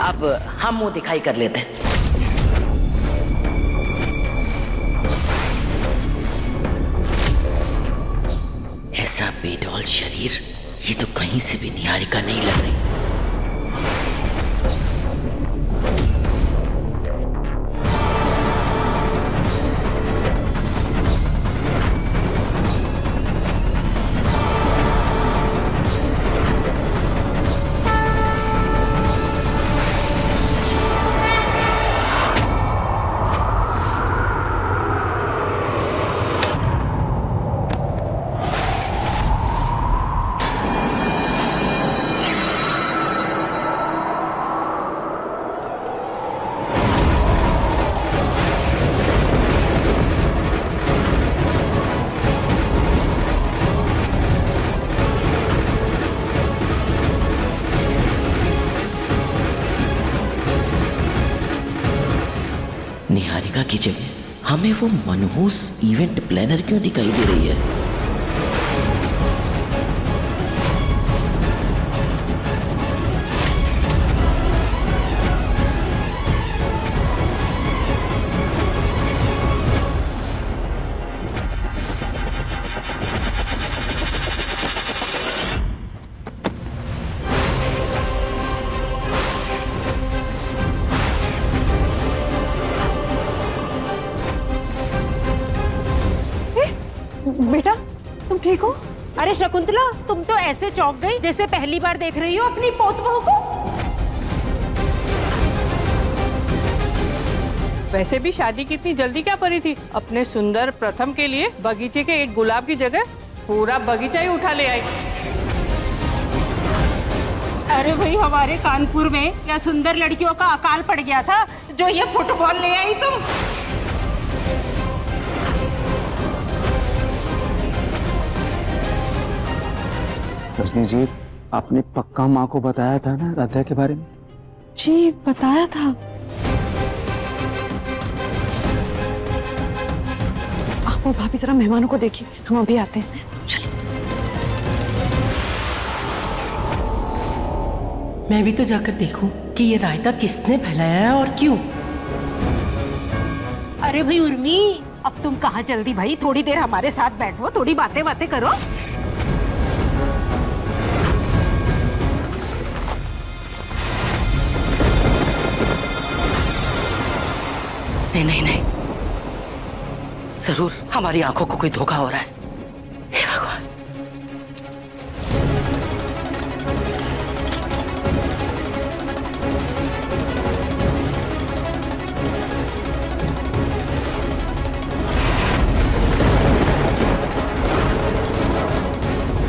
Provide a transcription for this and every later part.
अब हम मुंह दिखाई कर लेते हैं। ऐसा बेडौल शरीर, ये तो कहीं से भी निहारिका नहीं लग रही। निहारिका की जगह हमें वो मनहूस इवेंट प्लानर क्यों दिखाई दे रही है? बेटा तुम ठीक हो? अरे शकुंतला, तुम तो ऐसे चौंक गई जैसे पहली बार देख रही हो अपनी पोत बहू को। वैसे भी शादी की इतनी जल्दी क्या पड़ी थी? अपने सुंदर प्रथम के लिए बगीचे के एक गुलाब की जगह पूरा बगीचा ही उठा ले आई। अरे भाई, हमारे कानपुर में क्या सुंदर लड़कियों का अकाल पड़ गया था जो ये फुटबॉल ले आई तुम? रजनी जी, आपने पक्का माँ को बताया था ना राधा के बारे में? जी बताया था। आप वो भाभी जरा मेहमानों को देखिए, हम अभी आते हैं। चलिए। मैं भी तो जाकर देखूं कि ये रायता किसने फैलाया है और क्यों। अरे भाई उर्मी, अब तुम कहाँ जल्दी भाई, थोड़ी देर हमारे साथ बैठो, थोड़ी बातें बातें करो। नहीं नहीं नहीं, जरूर हमारी आंखों को कोई धोखा हो रहा है। हे भगवान।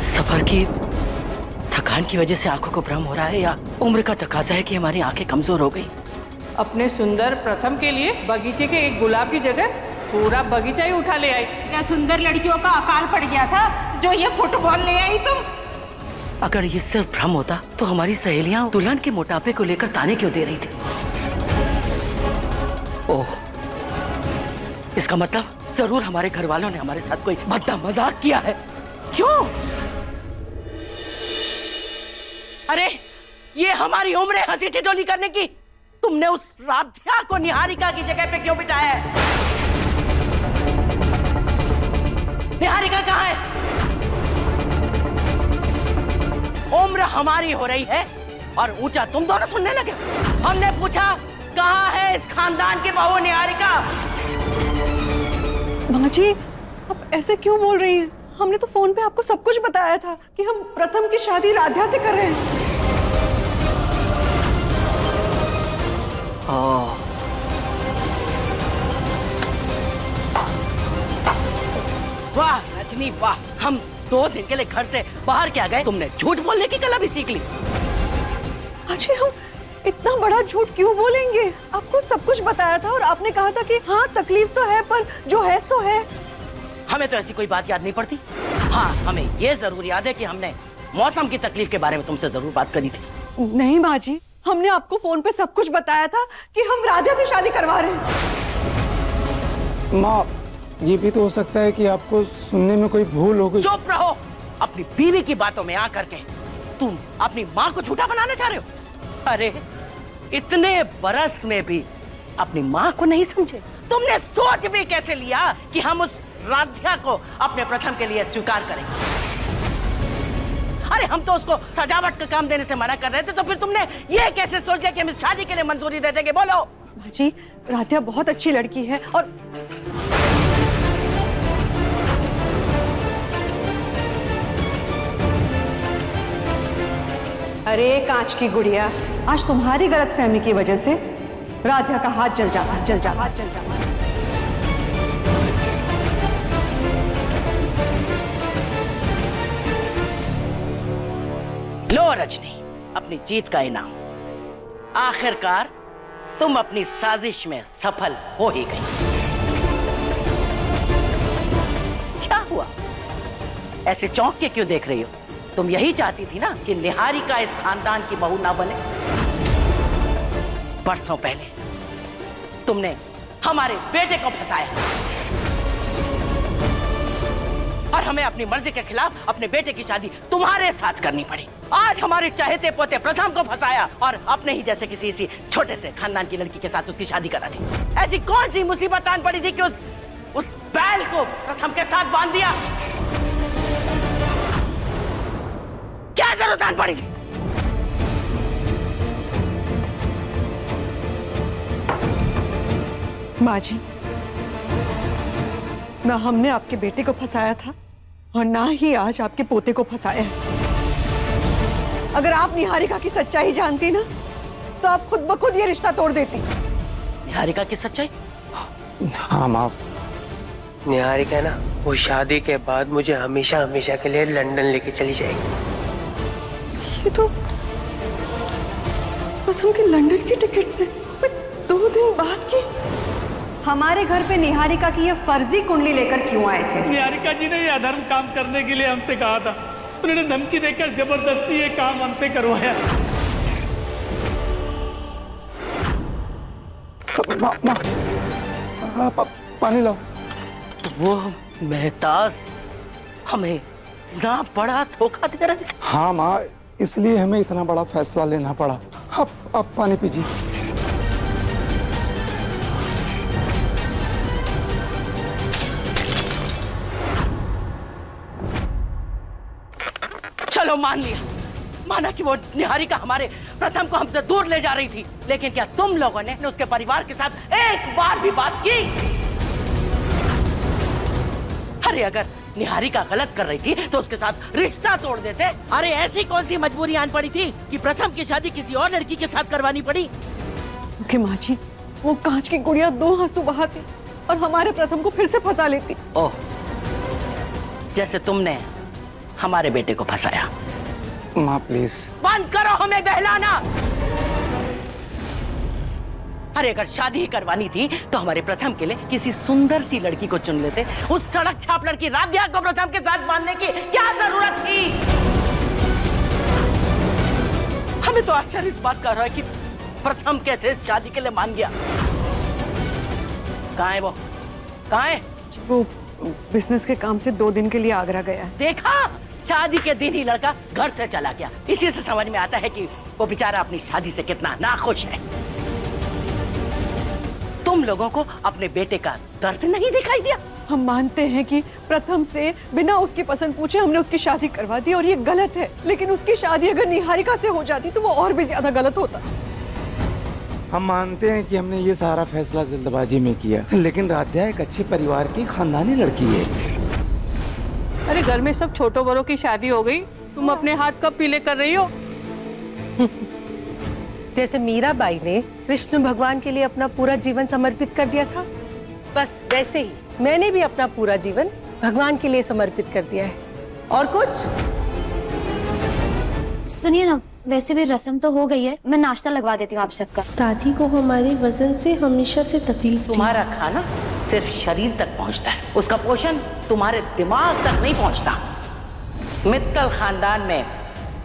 सफर की थकान की वजह से आंखों को भ्रम हो रहा है या उम्र का तकाजा है कि हमारी आंखें कमजोर हो गई? अपने सुंदर प्रथम के लिए बगीचे के एक गुलाब की जगह पूरा बगीचा ही उठा ले आई। क्या सुंदर लड़कियों का अकाल पड़ गया था जो ये फुटबॉल ले आई तुम? अगर ये सिर्फ भ्रम होता तो हमारी सहेलियां दुल्हन के मोटापे को लेकर ताने क्यों दे रही थी? ओह, इसका मतलब जरूर हमारे घर वालों ने हमारे साथ कोई भद्दा मजाक किया है। क्यों? अरे ये हमारी उम्र है हंसी ठिठोली करने की। तुमने उस राध्या को निहारिका की जगह पे क्यों बिठाया है? निहारिका कहाँ है? उम्र हमारी हो रही है और ऊंचा तुम दोनों सुनने लगे। हमने पूछा कहाँ है इस खानदान की बहू निहारिका? माँ जी, आप ऐसे क्यों बोल रही हैं? हमने तो फोन पे आपको सब कुछ बताया था कि हम प्रथम की शादी राध्या से कर रहे हैं। वाह रजनी वाह, हम 2 दिन के लिए घर से बाहर क्या गए, तुमने झूठ बोलने की कला भी सीख ली। अजय, हम इतना बड़ा झूठ क्यों बोलेंगे? आपको सब कुछ बताया था और आपने कहा था कि हाँ तकलीफ तो है पर जो है सो है। हमें तो ऐसी कोई बात याद नहीं पड़ती। हाँ, हमें ये जरूर याद है कि हमने मौसम की तकलीफ के बारे में तुमसे जरूर बात करी थी। नहीं माँ जी, हमने आपको फोन पे सब कुछ बताया था कि हम राधा से शादी करवा रहे हैं। माँ, ये भी तो हो सकता है कि आपको सुनने में कोई भूल हो गई। चुप रहो, अपनी बीवी की बातों में आकर के तुम अपनी माँ को झूठा बनाना चाह रहे हो? अरे इतने बरस में भी अपनी माँ को नहीं समझे? तुमने सोच भी कैसे लिया कि हम उस राध्या को अपने प्रथम के लिए स्वीकार करेंगे? अरे हम तो उसको सजावट का काम देने से मना कर रहे थे, तो फिर तुमने ये कैसे सोच लिया कि हम इस शादी के लिए मंजूरी दे देंगे? बोलो। माँ जी, राध्या बहुत अच्छी लड़की है और अरे कांच की गुड़िया, आज तुम्हारी गलतफहमी की वजह से राध्या का हाथ जल जाता, जल जाता, हाथ जल जाता। लो रजनी, अपनी जीत का इनाम। आखिरकार तुम अपनी साजिश में सफल हो ही गई। क्या हुआ? ऐसे चौंक के क्यों देख रही हो? तुम यही चाहती थी ना कि निहारिका इस खानदान की बहू ना बने? बरसों पहले तुमने हमारे बेटे को फंसाया और हमें अपनी मर्जी के खिलाफ अपने बेटे की शादी तुम्हारे साथ करनी पड़ी। आज हमारे चहेते पोते प्रथम को फंसाया और अपने ही जैसे किसी इसी छोटे से खानदान की लड़की के साथ उसकी शादी करा दी। ऐसी कौन सी मुसीबत आन पड़ी थी कि उस बैल को प्रथम के साथ बांध दिया? क्या जरूरत आन पड़ी थी? माँ जी, ना हमने आपके बेटे को फंसाया था और ना ही आज आपके पोते को फंसाया है। अगर आप निहारिका की सच्चाई जानती ना, तो आप खुद ब खुद ये रिश्ता तोड़ देती। निहारिका की सच्चाई? हाँ माँ। निहारिका ना, वो शादी के बाद मुझे हमेशा हमेशा के लिए लंदन लेके चली जाएगी। ये तो प्रथम की लंदन की टिकट से 2 दिन बाद की। हमारे घर पे निहारिका की ये फर्जी कुंडली लेकर क्यों आए थे? निहारिका जी ने ये अधर्म काम करने के लिए हमसे कहा था। उन्होंने धमकी देकर जबरदस्ती ये काम हमसे करवाया। पानी लाओ। वो मेहताज हमें ना बड़ा धोखा दे रहे थे। हाँ माँ, इसलिए हमें इतना बड़ा फैसला लेना पड़ा। अब पानी पीजिए। चलो मान लिया, माना कि वो निहारिका हमारे प्रथम को हमसे दूर ले जा रही थी, लेकिन क्या तुम लोगों ने उसके परिवार के साथ एक बार भी बात की? अरे अगर निहारिका गलत कर रही थी तो उसके साथ रिश्ता तोड़ देते। अरे ऐसी कौन सी मजबूरी आन पड़ी थी कि प्रथम की शादी किसी और लड़की के साथ करवानी पड़ी? क्योंकि माँ जी, वो कांच की गुड़िया 2 आंसू बहाती और हमारे प्रथम को फिर से फंसा लेती। ओह, जैसे तुमने हमारे बेटे को फंसाया। माँ प्लीज बंद करो हमें बहलाना। अरे अगर शादी ही करवानी थी तो हमारे प्रथम के लिए किसी सुंदर सी लड़की को चुन लेते। उस सड़क छाप लड़की राध्या को प्रथम के साथ बांधने की क्या जरूरत थी? हमें तो आश्चर्य इस बात का रहा है कि प्रथम कैसे शादी के लिए मान गया। कहाँ है वो? कहाँ है वो? बिजनेस के काम से 2 दिन के लिए आगरा गया है। देखा, शादी के दिन ही लड़का घर से चला गया। इसी से समझ में आता है कि वो बेचारा अपनी शादी से कितना नाखुश है। तुम लोगों को अपने बेटे का दर्द नहीं दिखाई दिया? हम मानते हैं कि प्रथम से बिना उसकी पसंद पूछे हमने उसकी शादी करवा दी और ये गलत है, लेकिन उसकी शादी अगर निहारिका से हो जाती तो वो और भी ज्यादा गलत होता। हम मानते हैं कि हमने ये सारा फैसला जल्दबाजी में किया, लेकिन राध्या एक अच्छे परिवार की खानदानी लड़की है। अरे घर में सब छोटों बड़ों की शादी हो गई, तुम अपने हाथ कब पीले कर रही हो? जैसे मीराबाई ने कृष्ण भगवान के लिए अपना पूरा जीवन समर्पित कर दिया था, बस वैसे ही मैंने भी अपना पूरा जीवन भगवान के लिए समर्पित कर दिया है। और कुछ? सुनिए ना, वैसे भी रस्म तो हो गई है, मैं नाश्ता लगवा देती हूँ आप सबका। दादी को हमारे वजन से हमेशा से तकलीफ थी। तुम्हारा खाना सिर्फ शरीर तक पहुंचता है, उसका पोषण तुम्हारे दिमाग तक नहीं पहुंचता। मित्तल खानदान में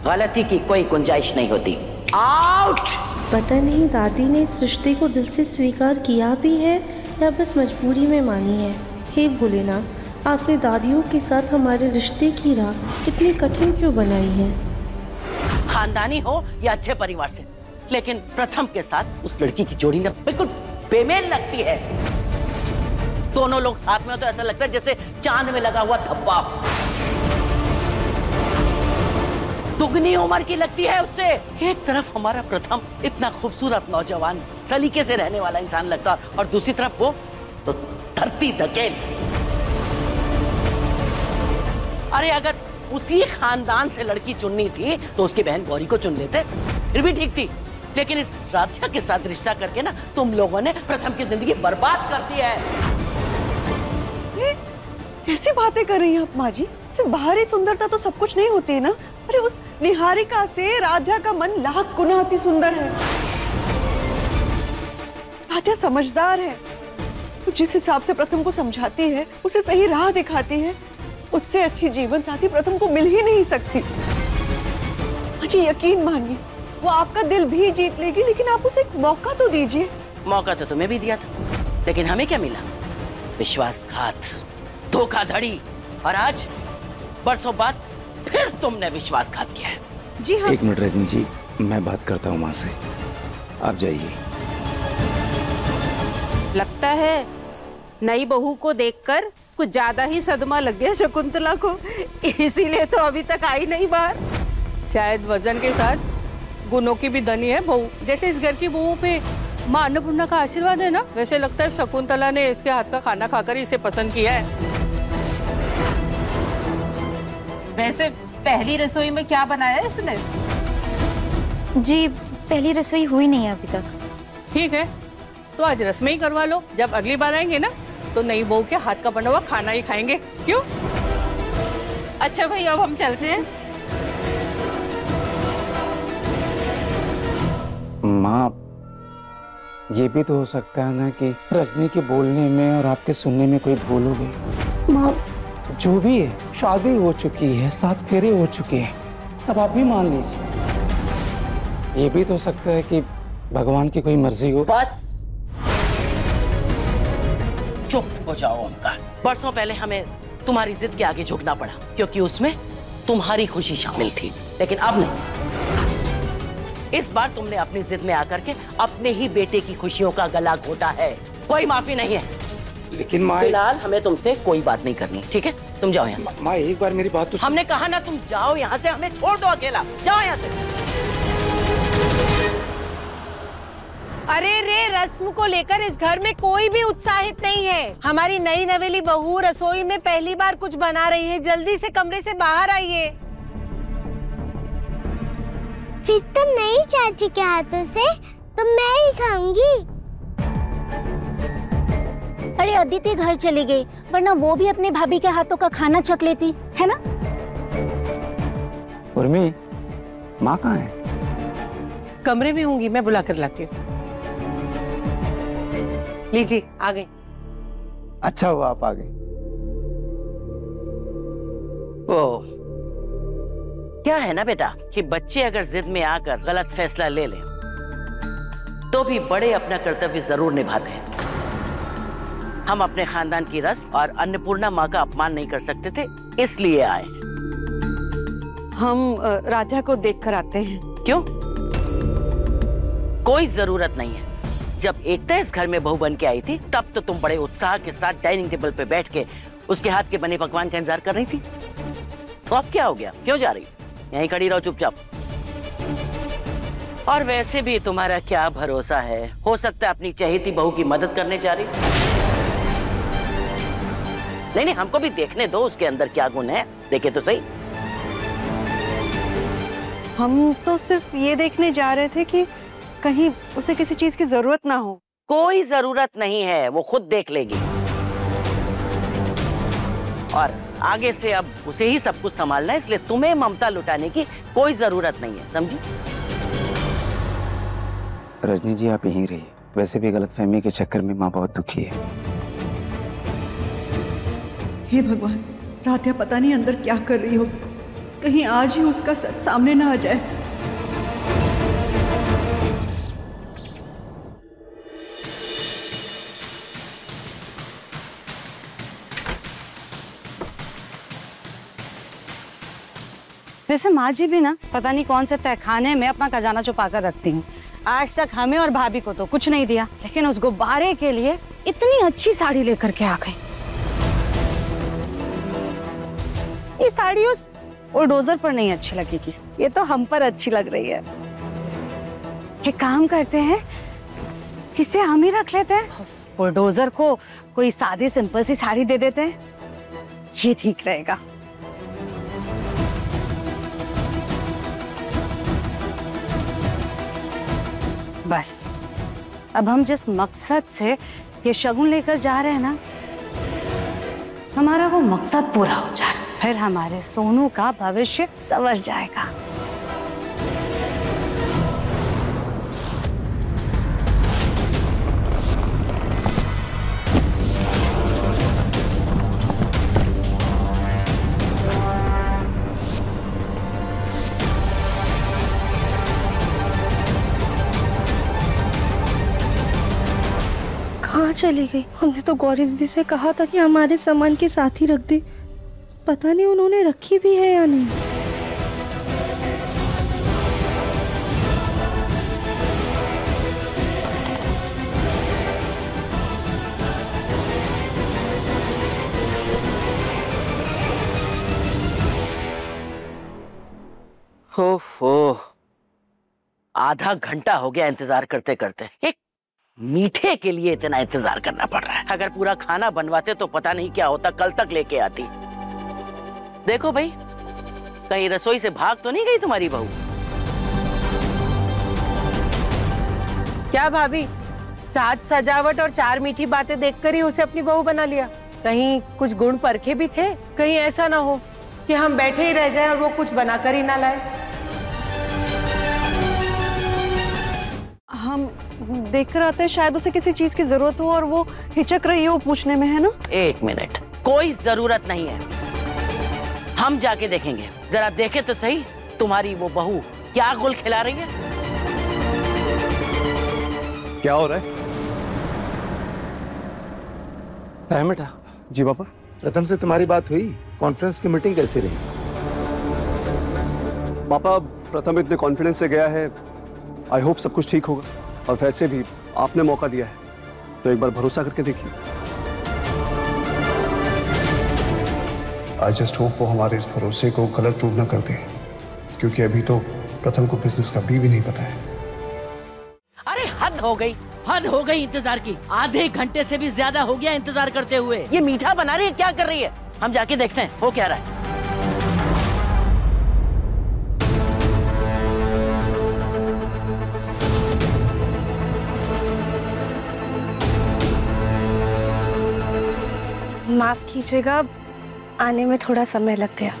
गलती की कोई गुंजाइश नहीं होती। आउट! पता नहीं दादी ने इस रिश्ते को दिल से स्वीकार किया भी है या बस मजबूरी में मानी है। हे भोलेनाथ, आपने दादियों के साथ हमारे रिश्ते की राह इतनी कठिन क्यों बनाई है? खानदानी हो या अच्छे परिवार से, लेकिन प्रथम के साथ उस लड़की की जोड़ी ना बिल्कुल बेमेल लगती है। दोनों लोग साथ में हो तो ऐसा लगता है जैसे चांद में लगा हुआ धब्बा। दुगनी उम्र की लगती है उससे। एक तरफ हमारा प्रथम इतना खूबसूरत नौजवान सलीके से रहने वाला इंसान लगता, और दूसरी तरफ वो तो धरती धकेल। अरे अगर उसी खानदान से लड़की चुननी थी तो उसकी बहन गौरी को चुन लेते, फिर भी ठीक थी। लेकिन इस राधिका के साथ रिश्ता करके ना तुम लोगों ने प्रथम की जिंदगी बर्बाद कर दी है। कैसी बातें कर रही हैं आप माँ जी? सिर्फ बाहरी सुंदरता तो सब कुछ नहीं होती है ना। अरे उस निहारिका से राधा का मन लाख गुना अति सुंदर है। राधा समझदार है, तो जिस हिसाब से प्रथम को समझाती है, उसे सही राह दिखाती है, उससे अच्छी जीवन साथी प्रथम को मिल ही नहीं सकती। मुझे यकीन मानिए वो आपका दिल भी जीत लेगी, लेकिन आप उसे एक मौका तो दीजिए। मौका तो तुम्हें भी दिया था, लेकिन हमें क्या मिला? विश्वासघात, धोखाधड़ी, और आज बरसों बाद फिर तुमने विश्वासघात किया है। जी हाँ। 1 मिनट रजनी जी, मैं बात करता हूँ माँ से, आप जाइए। लगता है नई बहू को देखकर कुछ ज्यादा ही सदमा लग गया शकुंतला को, इसीलिए तो अभी तक आई नहीं बाहर। शायद वजन के साथ गुणों की भी धनी है बहू। जैसे इस घर की बहू पे माँ अन्नपूर्णा का आशीर्वाद है ना, वैसे लगता है शकुंतला ने इसके हाथ का खाना खाकर इसे पसंद किया है। वैसे पहली रसोई में क्या बनाया है इसने? जी पहली रसोई हुई नहीं है अभी तक। ठीक है, तो आज रस्में ही करवा लो। जब अगली बार आएंगे ना तो नई बहू के हाथ का बना हुआ खाना ही खाएंगे। क्यों? अच्छा भाई, अब हम चलते हैं। माँ, ये भी तो हो सकता है ना कि रजनी के बोलने में और आपके सुनने में कोई भूल हो गई। माँ, जो भी है, शादी हो चुकी है, 7 फेरे हो चुके हैं, अब आप भी मान लीजिए। ये भी तो हो सकता है कि भगवान की कोई मर्जी हो। बस चुप हो जाओ ओमकार। बरसों पहले हमें तुम्हारी जिद के आगे झुकना पड़ा, क्योंकि उसमें तुम्हारी खुशी शामिल थी, लेकिन अब नहीं। इस बार तुमने अपनी जिद में आकर के अपने ही बेटे की खुशियों का गला घोटा है। कोई माफी नहीं है। लेकिन माँ, फिलहाल हमें तुमसे कोई बात नहीं करनी, ठीक है? तुम जाओ यहाँ से। माँ, एक बार मेरी बात तो हमने कहा ना, तुम जाओ यहाँ से, हमें छोड़ दो अकेला। जाओ यहाँ से। अरे रे, रस्म को लेकर इस घर में कोई भी उत्साहित नहीं है। हमारी नई नवेली बहू रसोई में पहली बार कुछ बना रही है। जल्दी से कमरे से बाहर आइए। फिर तो नहीं चाची के हाथों से तो मैं ही खाऊंगी। अरे अदिति घर चली गई, वरना वो भी अपने भाभी के हाथों का खाना चख लेती है ना। उर्मी, माँ कहाँ है? कमरे में होंगी, मैं बुला कर लाती हूँ। लीजिए, आ गई। अच्छा हुआ आप आ गई। ओ, क्या है ना बेटा कि बच्चे अगर जिद में आकर गलत फैसला ले लें तो भी बड़े अपना कर्तव्य जरूर निभाते हैं। हम अपने खानदान की रस्म और अन्नपूर्णा माँ का अपमान नहीं कर सकते थे, इसलिए आए। हम राधा को देखकर आते हैं। क्यों? कोई जरूरत नहीं है। जब एकता इस घर में बहू बन के आई थी, तब तो तुम बड़े उत्साह के साथ डाइनिंग टेबल पे बैठ के उसके हाथ के बने पकवान का इंतजार कर रही थी। तो अब क्या हो गया? क्यों जा रही? यहीं खड़ी रहो चुपचाप। और वैसे भी तुम्हारा क्या भरोसा है, हो सकता है अपनी चहेती बहू की मदद करने जा रही। नहीं नहीं, हमको भी देखने दो उसके अंदर क्या गुण है, देखे तो सही। हम तो सिर्फ ये देखने जा रहे थे कि कहीं उसे किसी चीज की जरूरत ना हो। कोई जरूरत नहीं है, वो खुद देख लेगी। और आगे से अब उसे ही सब कुछ संभालना है, इसलिए तुम्हें ममता लुटाने की कोई जरूरत नहीं है, समझी? रजनी जी, आप यहीं रहिए। वैसे भी गलतफहमी के चक्कर में माँ बहुत दुखी है। हे भगवान, राधिया पता नहीं अंदर क्या कर रही हो, कहीं आज ही उसका सच सामने ना आ जाए। वैसे माँ जी भी ना पता नहीं कौन से तहखाने में अपना खजाना छुपा कर रखती हैं। आज तक हमें और भाभी को तो कुछ नहीं दिया, लेकिन उस गुब्बारे के लिए इतनी अच्छी साड़ी लेकर के आ गई। ये साड़ी उस बुलडोजर पर नहीं अच्छी लगेगी, ये तो हम पर अच्छी लग रही है। एक काम करते हैं, इसे हम ही रख लेते हैं, उस बुलडोजर को कोई सादी सिंपल सी साड़ी दे देते हैं, ये ठीक रहेगा। बस अब हम जिस मकसद से ये शगुन लेकर जा रहे हैं ना, हमारा वो मकसद पूरा हो जाए, फिर हमारे सोनू का भविष्य संवर जाएगा। कहाँ चली गई? हमने तो गौरी दीदी से कहा था कि हमारे सामान के साथ ही रख दे, पता नहीं उन्होंने रखी भी है या नहीं। हो आधा घंटा हो गया इंतजार करते करते। एक मीठे के लिए इतना इंतजार करना पड़ रहा है। अगर पूरा खाना बनवाते तो पता नहीं क्या होता, कल तक लेके आती। देखो भाई, कहीं रसोई से भाग तो नहीं गई तुम्हारी बहू? क्या भाभी, साज सजावट और 4 मीठी बातें देखकर ही उसे अपनी बहू बना लिया? कहीं कुछ गुण परखे भी थे? कहीं ऐसा ना हो कि हम बैठे ही रह जाएं और वो कुछ बनाकर ही ना लाए। हम देख कर आते हैं, शायद उसे किसी चीज की जरूरत हो और वो हिचक रही हो पूछने में, है ना? 1 मिनट, कोई जरूरत नहीं है, हम जाके देखेंगे। जरा देखे तो सही तुम्हारी वो बहू क्या गुल खिला रही है। क्या हो रहा है बेटा? जी पापा। प्रथम से तुम्हारी बात हुई? कॉन्फ्रेंस की मीटिंग कैसी रही? पापा, प्रथम इतने कॉन्फिडेंस से गया है, आई होप सब कुछ ठीक होगा। और वैसे भी आपने मौका दिया है तो एक बार भरोसा करके देखिए। आई जस्ट होप वो हमारे इस भरोसे को गलत प्रूव ना कर दे, क्योंकि अभी तो प्रथम को बिजनेस का भी नहीं पता है। अरे हद हो गई, हद हो गई इंतजार की। आधे घंटे से भी ज्यादा हो गया इंतजार करते हुए। ये मीठा बना रही है, क्या कर रही है? हम जाके देखते हैं वो क्या रहा है। माफ कीजिएगा, आने में थोड़ा समय लग गया।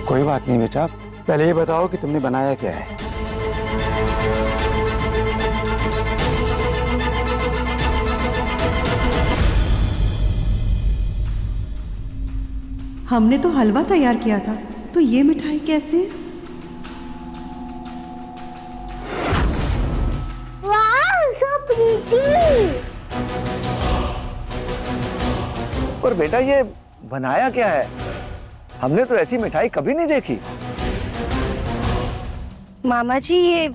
कोई बात नहीं बेटा, पहले ये बताओ कि तुमने बनाया क्या है? हमने तो हलवा तैयार किया था, तो ये मिठाई कैसे? वाह, सो प्रीटी। पर बेटा, ये बनाया क्या है? हमने तो ऐसी मिठाई कभी नहीं देखी। मामा जी, ये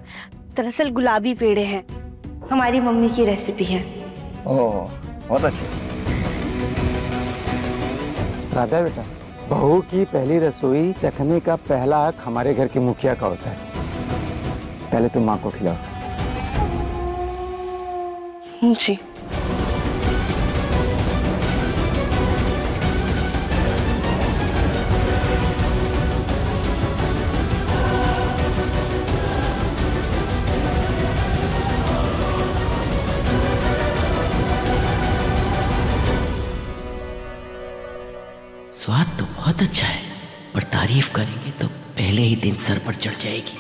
दरअसल गुलाबी पेड़े हैं, हमारी मम्मी की रेसिपी है। ओह, बहुत अच्छी। राधा बेटा, बहू की पहली रसोई चखने का पहला हक हमारे घर के मुखिया का होता है। पहले तुम माँ को खिलाओ। जी। स्वाद तो बहुत अच्छा है, और तारीफ करेंगे तो पहले ही दिन सर पर चढ़ जाएगी।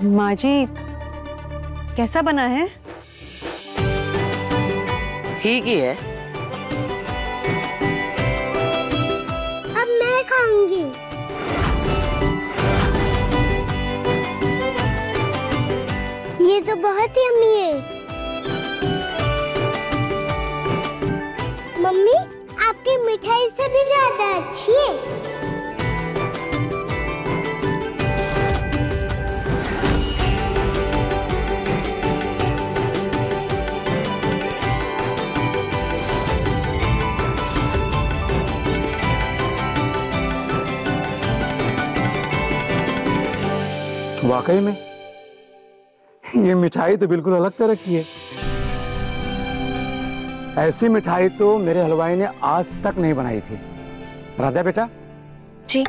माँ जी, कैसा बना है? ठीक ही है। अब मैं खाऊंगी। ये तो बहुत यम्मी है। मम्मी, आपकी मिठाई से भी ज्यादा अच्छी है। वाकई में ये मिठाई तो बिल्कुल अलग तरह की है। ऐसी मिठाई तो मेरे हलवाई ने आज तक नहीं बनाई थी। राधा बेटा जी,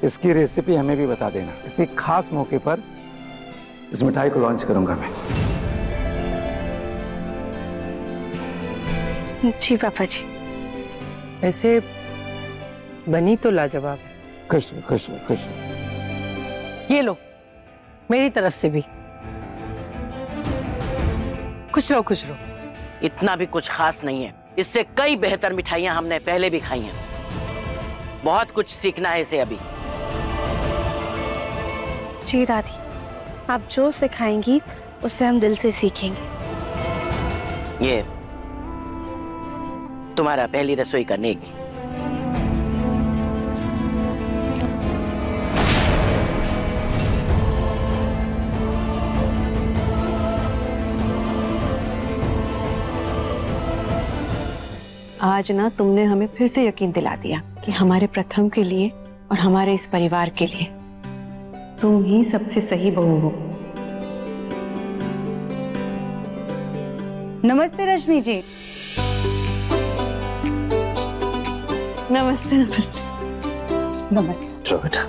इसकी रेसिपी हमें भी बता देना। किसी खास मौके पर इस मिठाई को लॉन्च करूंगा मैं। जी पापा जी। ऐसे बनी तो लाजवाब है। खुश खुश खुश। ये लो मेरी तरफ से भी। खुश रहो खुश रहो। इतना भी कुछ खास नहीं है, इससे कई बेहतर मिठाइयां हमने पहले भी खाई हैं। बहुत कुछ सीखना है इसे अभी। जी दादी, आप जो सिखाएंगी उससे हम दिल से सीखेंगे। ये तुम्हारा पहली रसोई का नेक। आज ना तुमने हमें फिर से यकीन दिला दिया कि हमारे प्रथम के लिए और हमारे इस परिवार के लिए तुम ही सबसे सही बहू हो। नमस्ते रजनी जी। नमस्ते नमस्ते नमस्ते। चलो बेटा।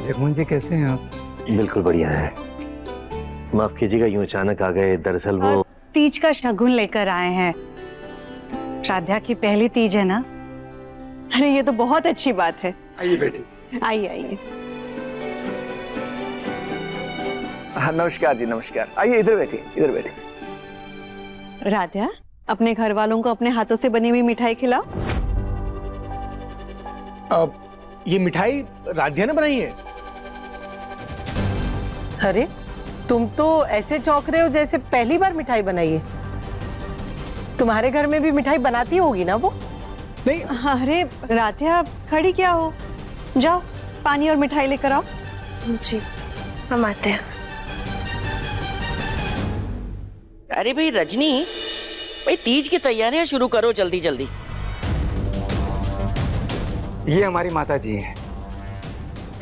जगमोहन जी कैसे हैं आप? बिल्कुल बढ़िया है। माफ कीजिएगा यूं अचानक आ गए, दरअसल वो तीज का शगुन लेकर आए हैं। राधा की पहली तीज है ना। अरे ये तो बहुत अच्छी बात है। आइए बेटी। आइए आइए। हाँ नमस्कार जी, नमस्कार। आइए इधर बैठिए, इधर बैठिए। राधा, अपने घर वालों को अपने हाथों से बनी हुई मिठाई खिलाओ। ये मिठाई राधिया ने बनाई है? अरे तुम तो ऐसे चौंक रहे हो जैसे पहली बार मिठाई बनाई है। तुम्हारे घर में भी मिठाई बनाती होगी ना वो? नहीं। अरे राधिया खड़ी क्या हो, जाओ पानी और मिठाई लेकर आओ। जी हम आते हैं। अरे भाई रजनी, भाई तीज की तैयारियां शुरू करो जल्दी जल्दी। ये हमारी माता जी हैं।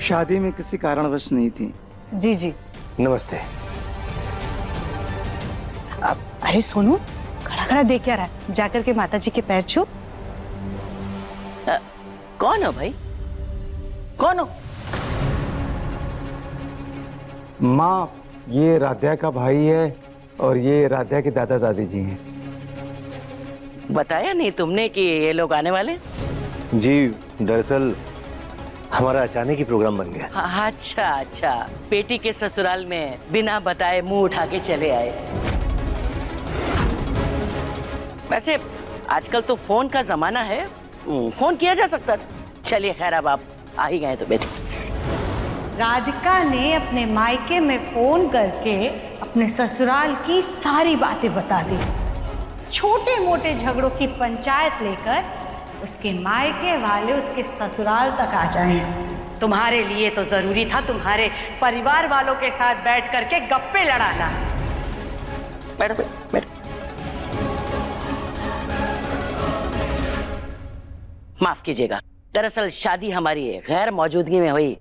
शादी में किसी कारणवश नहीं थी। जी जी नमस्ते। अरे सोनू, खड़ा खड़ा देख क्या रहा है? जाकर के माता जी के पैर छू। कौन हो भाई, कौन हो? माँ, ये राधा का भाई है और ये राधा के दादा दादी जी हैं। बताया नहीं तुमने कि ये लोग आने वाले? जी दरअसल हमारा अचानक ही प्रोग्राम बन गया। अच्छा अच्छा, बेटी के ससुराल में बिना बताए मुंह उठा के चले आए। वैसे आजकल तो फोन का जमाना है, फोन किया जा सकता है। चलिए खैर, अब आप आ ही गए तो बेटी। राधिका ने अपने मायके में फोन करके अपने ससुराल की सारी बातें बता दी। छोटे मोटे झगड़ों की पंचायत लेकर उसके मायके वाले उसके ससुराल तक आ जाएं। तुम्हारे लिए तो जरूरी था तुम्हारे परिवार वालों के साथ बैठ करके गप्पे लड़ाना। बैठो बैठो। माफ कीजिएगा, दरअसल शादी हमारी गैर मौजूदगी में हुई,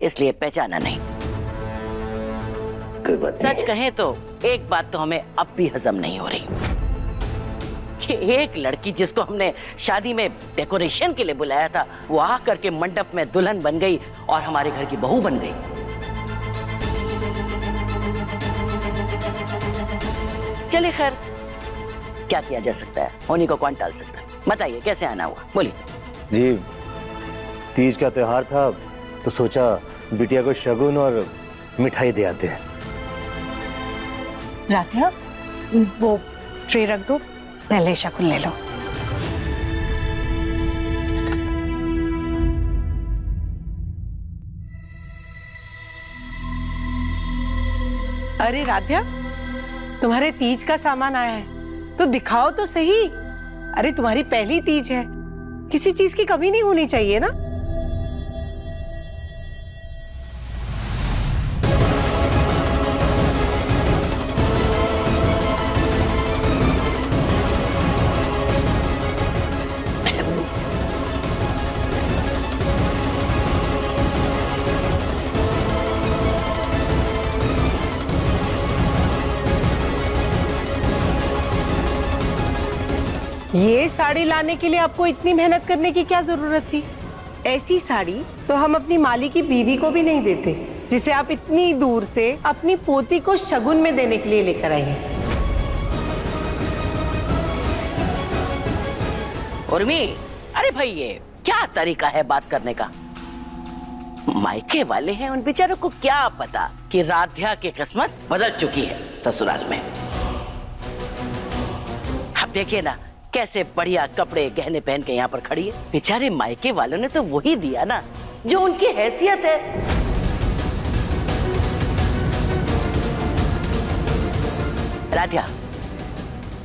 इसलिए पहचाना नहीं। सच कहें तो एक बात तो हमें अब भी हजम नहीं हो रही कि एक लड़की जिसको हमने शादी में डेकोरेशन के लिए बुलाया था, वो आ करके मंडप में दुल्हन बन गई और हमारे घर की बहू बन गई। चलिए खैर, क्या किया जा सकता है, होनी को कौन टाल सकता है। बताइए कैसे आना हुआ, बोलिए। जी तीज का त्योहार था तो सोचा बिटिया को शगुन और मिठाई दे आते हैं। राधिया, वो ट्रे रख दो, पहले शगुन ले लो। अरे राधिया, तुम्हारे तीज का सामान आया है, तो दिखाओ तो सही। अरे तुम्हारी पहली तीज है, किसी चीज की कमी नहीं होनी चाहिए ना। ये साड़ी लाने के लिए आपको इतनी मेहनत करने की क्या जरूरत थी? ऐसी साड़ी तो हम अपनी माली की बीवी को भी नहीं देते, जिसे आप इतनी दूर से अपनी पोती को शगुन में देने के लिए लेकर आई हैं। उर्मी, अरे भाई ये क्या तरीका है बात करने का? मायके वाले हैं, उन बेचारों को क्या पता कि राध्या की किस्मत बदल चुकी है ससुराल में। अब देखिए ना कैसे बढ़िया कपड़े गहने पहन के यहाँ पर खड़ी है। बेचारे मायके वालों ने तो वही दिया ना जो उनकी हैसियत है। राधिया,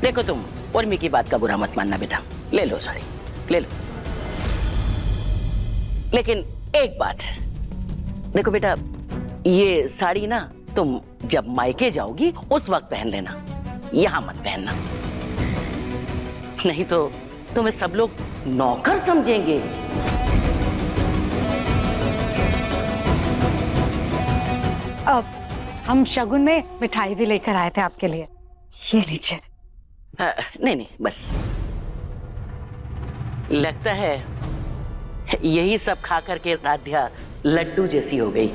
देखो तुम उर्मी की बात का बुरा मत मानना बेटा, ले लो साड़ी, ले लो। लेकिन एक बात है, देखो बेटा, ये साड़ी ना तुम जब मायके जाओगी उस वक्त पहन लेना, यहां मत पहनना, नहीं तो तुम्हें सब लोग नौकर समझेंगे। अब हम शगुन में मिठाई भी लेकर आए थे आपके लिए, ये लीजिए। नहीं नहीं, बस लगता है यही सब खा करके राध्या लड्डू जैसी हो गई।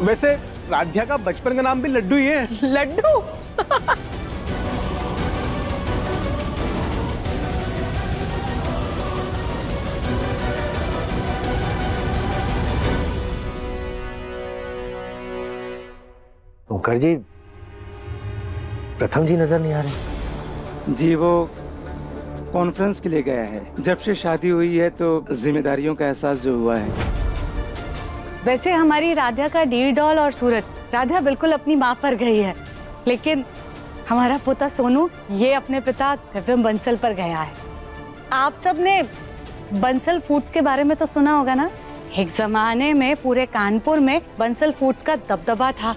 वैसे राध्या का बचपन का नाम भी लड्डू ही है। लड्डू? ओंकार जी, प्रथम जी नजर नहीं आ रहे। जी वो कॉन्फ्रेंस के लिए गया है। जब से शादी हुई है तो जिम्मेदारियों का एहसास जो हुआ है। वैसे हमारी राधा का डील डॉल और सूरत, राधा बिल्कुल अपनी माँ पर गई है, लेकिन हमारा पोता सोनू ये अपने पिता दिव्यम बंसल पर गया है। आप सब ने बंसल फूड्स के बारे में तो सुना होगा ना? एक जमाने में पूरे कानपुर में बंसल फूड्स का दबदबा था,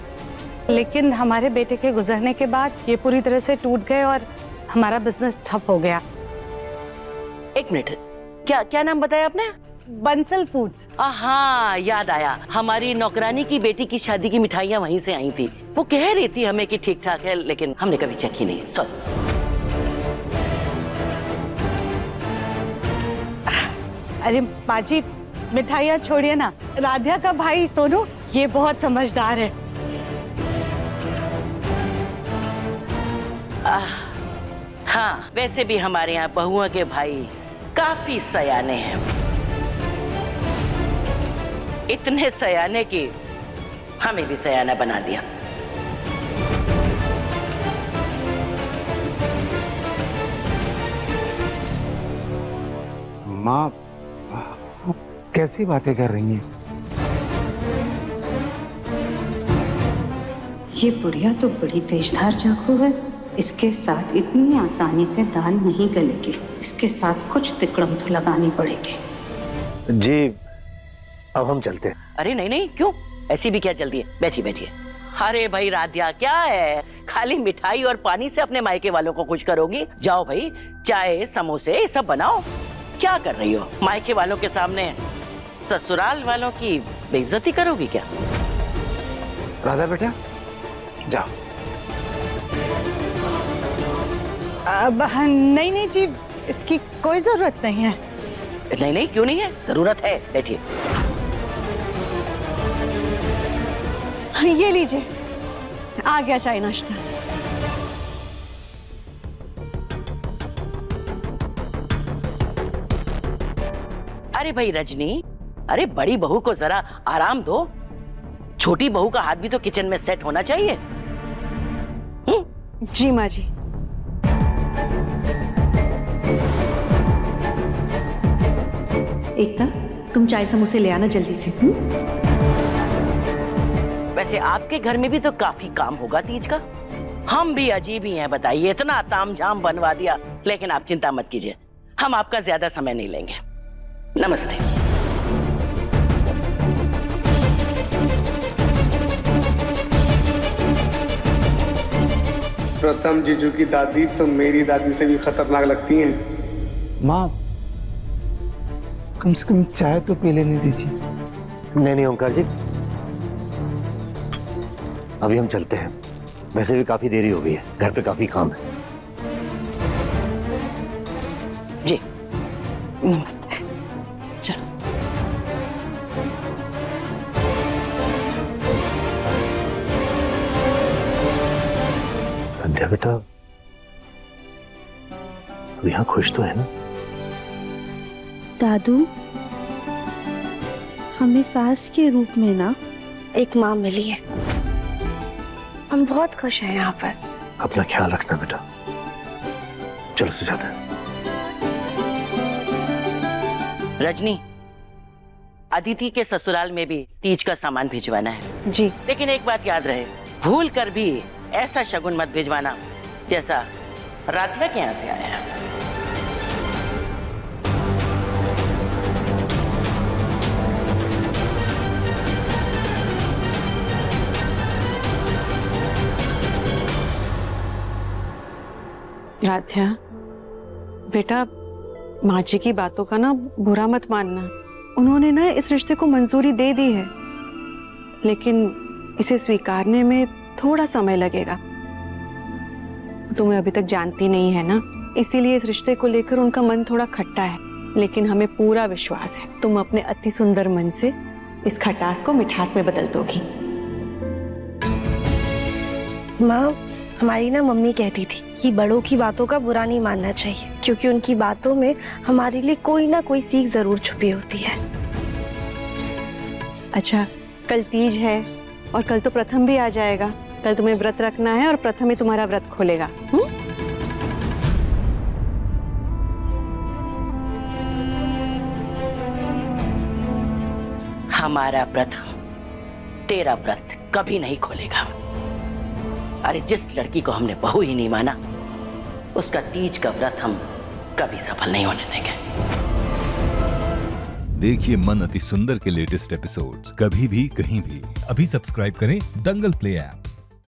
लेकिन हमारे बेटे के गुजरने के बाद ये पूरी तरह से टूट गए और हमारा बिजनेस ठप हो गया। एक मिनट, क्या क्या नाम बताया आपने? बंसल फूड्स। हाँ, याद आया, हमारी नौकरानी की बेटी की शादी की मिठाइयाँ वहीं से आई थी। वो कह रही थी हमें कि ठीक ठाक है, लेकिन हमने कभी चेक ही नहीं। सॉरी। अरे बाजी, मिठाइयाँ छोड़िए ना, राधा का भाई सोनू ये बहुत समझदार है। हाँ, वैसे भी हमारे यहाँ बहुओं के भाई काफी सयाने हैं, इतने सयाने कि हमें भी सयाना बना दिया। माँ कैसी बातें कर रही हैं? ये बुढ़िया तो बड़ी तेजधार चाकू है, इसके साथ इतनी आसानी से दाल नहीं गलेगी, इसके साथ कुछ तिकड़म तो लगानी पड़ेगी। जी अब हम चलते हैं। अरे नहीं नहीं, क्यों? ऐसी भी क्या चलती है? बैठिए बैठिए। अरे भाई राध्या, क्या है, खाली मिठाई और पानी से अपने मायके वालों को खुश करोगी? जाओ भाई, चाय समोसे ये सब बनाओ। क्या कर रही हो? मायके वालों के सामने ससुराल वालों की बेइज्जती करोगी क्या? राधा बेटा जाओ। अब नहीं नहीं जी, इसकी कोई जरूरत नहीं है। नहीं नहीं, क्यों नहीं है? जरूरत है, बैठिए। ये लीजिए, आ गया चाय नाश्ता। अरे भाई रजनी, अरे बड़ी बहू को जरा आराम दो, छोटी बहू का हाथ भी तो किचन में सेट होना चाहिए। जी माँ जी। एकता, तुम चाय समोसे ले आना जल्दी से। वैसे आपके घर में भी तो काफी काम होगा तीज का। हम भी अजीब ही हैं, बताइए। इतना तामझाम बनवा दिया, लेकिन आप चिंता मत कीजिए, हम आपका ज्यादा समय नहीं लेंगे। नमस्ते। प्रथम जीजू की दादी तो मेरी दादी से भी खतरनाक लगती हैं। माँ, कम से कम चाय तो पी लेने दीजिए। नहीं ओंकार जी, अभी हम चलते हैं। वैसे भी काफी देरी हो गई है, घर पे काफी काम है। जी नमस्ते। चलो। संध्या बेटा, तू यहाँ खुश तो है ना? दादू, हमें सास के रूप में ना एक माँ मिली है। हम बहुत खुश हैं यहाँ पर। अपना ख्याल रखना बेटा। चलो सुजाता। रजनी, अदिति के ससुराल में भी तीज का सामान भिजवाना है। जी। लेकिन एक बात याद रहे, भूल कर भी ऐसा शगुन मत भिजवाना जैसा राधिका के यहाँ से आया है। राध्या, बेटा माँ जी की बातों का ना बुरा मत मानना। उन्होंने ना इस रिश्ते को मंजूरी दे दी है, लेकिन इसे स्वीकारने में थोड़ा समय लगेगा। तुम्हें अभी तक जानती नहीं है ना, इसीलिए इस रिश्ते को लेकर उनका मन थोड़ा खट्टा है। लेकिन हमें पूरा विश्वास है तुम अपने अति सुंदर मन से इस खटास को मिठास में बदल दोगी। माँ, हमारी ना मम्मी कहती थी कि बड़ों की बातों का बुरा नहीं मानना चाहिए, क्योंकि उनकी बातों में हमारे लिए कोई ना कोई सीख जरूर छुपी होती है। अच्छा, कल तीज है और कल तो प्रथम भी आ जाएगा। कल तुम्हें व्रत रखना है और प्रथम ही तुम्हारा व्रत खोलेगा। हमारा प्रथम तेरा व्रत कभी नहीं खोलेगा। अरे जिस लड़की को हमने बहू ही नहीं माना, उसका तीज का व्रत हम कभी सफल नहीं होने देंगे। देखिए मन अति सुंदर के लेटेस्ट एपिसोड्स कभी भी कहीं भी। अभी सब्सक्राइब करें दंगल प्ले ऐप।